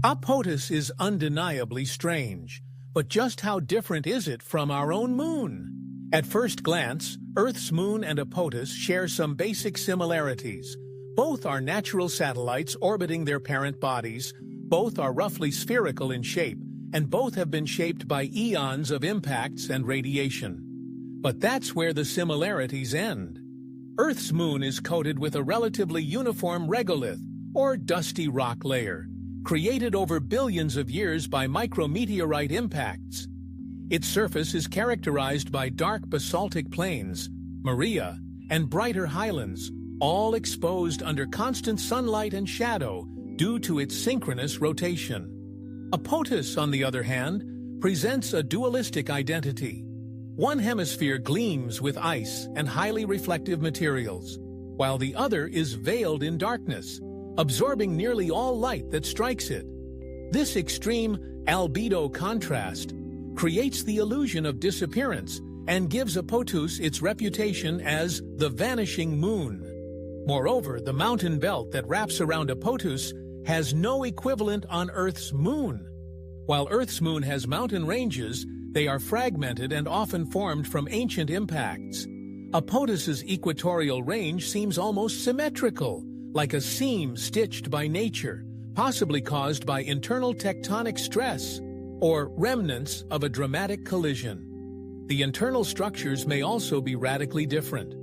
Apotus is undeniably strange, but just how different is it from our own moon? At first glance, Earth's moon and Apotus share some basic similarities. Both are natural satellites orbiting their parent bodies, both are roughly spherical in shape, and both have been shaped by eons of impacts and radiation. But that's where the similarities end. Earth's moon is coated with a relatively uniform regolith, or dusty rock layer, created over billions of years by micrometeorite impacts. Its surface is characterized by dark basaltic plains, maria, and brighter highlands, all exposed under constant sunlight and shadow due to its synchronous rotation. Apotus, on the other hand, presents a dualistic identity. One hemisphere gleams with ice and highly reflective materials, while the other is veiled in darkness, absorbing nearly all light that strikes it. This extreme albedo contrast creates the illusion of disappearance and gives Apotus its reputation as the vanishing moon. Moreover, the mountain belt that wraps around Apotus has no equivalent on Earth's moon. While Earth's moon has mountain ranges, they are fragmented and often formed from ancient impacts. Apotus's equatorial range seems almost symmetrical, like a seam stitched by nature, possibly caused by internal tectonic stress or remnants of a dramatic collision. The internal structures may also be radically different.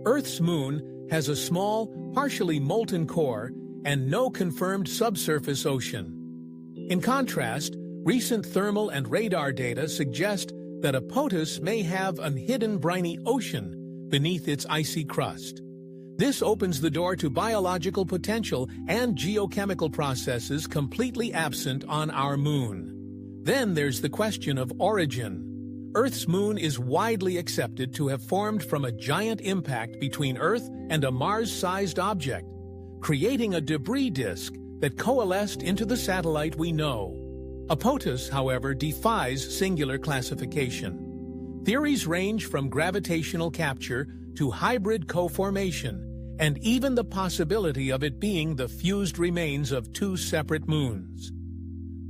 Earth's moon has a small, partially molten core and no confirmed subsurface ocean. In contrast, recent thermal and radar data suggest that Apotus may have a hidden briny ocean beneath its icy crust. This opens the door to biological potential and geochemical processes completely absent on our moon. Then there's the question of origin. Earth's moon is widely accepted to have formed from a giant impact between Earth and a Mars-sized object, creating a debris disk that coalesced into the satellite we know. Apotus, however, defies singular classification. Theories range from gravitational capture to hybrid co-formation, and even the possibility of it being the fused remains of two separate moons.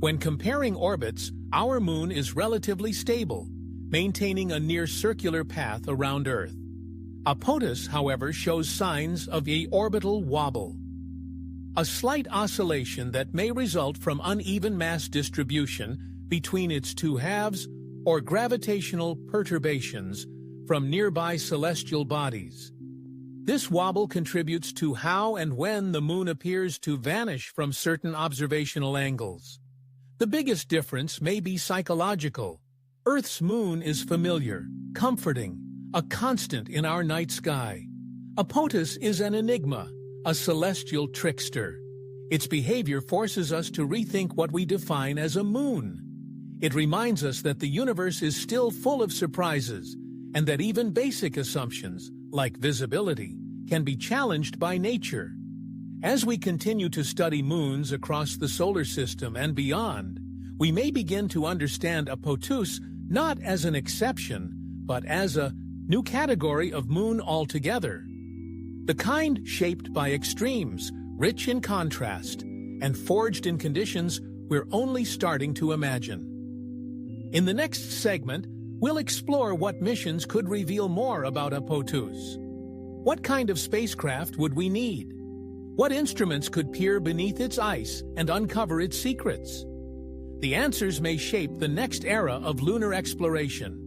When comparing orbits, our moon is relatively stable, maintaining a near-circular path around Earth. Apotus, however, shows signs of an orbital wobble, a slight oscillation that may result from uneven mass distribution between its two halves or gravitational perturbations from nearby celestial bodies. This wobble contributes to how and when the moon appears to vanish from certain observational angles. The biggest difference may be psychological. Earth's moon is familiar, comforting, a constant in our night sky. Apotus is an enigma, a celestial trickster. Its behavior forces us to rethink what we define as a moon. It reminds us that the universe is still full of surprises, and that even basic assumptions, like visibility, can be challenged by nature. As we continue to study moons across the solar system and beyond, we may begin to understand Apotus not as an exception, but as a new category of moon altogether. The kind shaped by extremes, rich in contrast, and forged in conditions we're only starting to imagine. In the next segment, we'll explore what missions could reveal more about Apotus. What kind of spacecraft would we need? What instruments could peer beneath its ice and uncover its secrets? The answers may shape the next era of lunar exploration.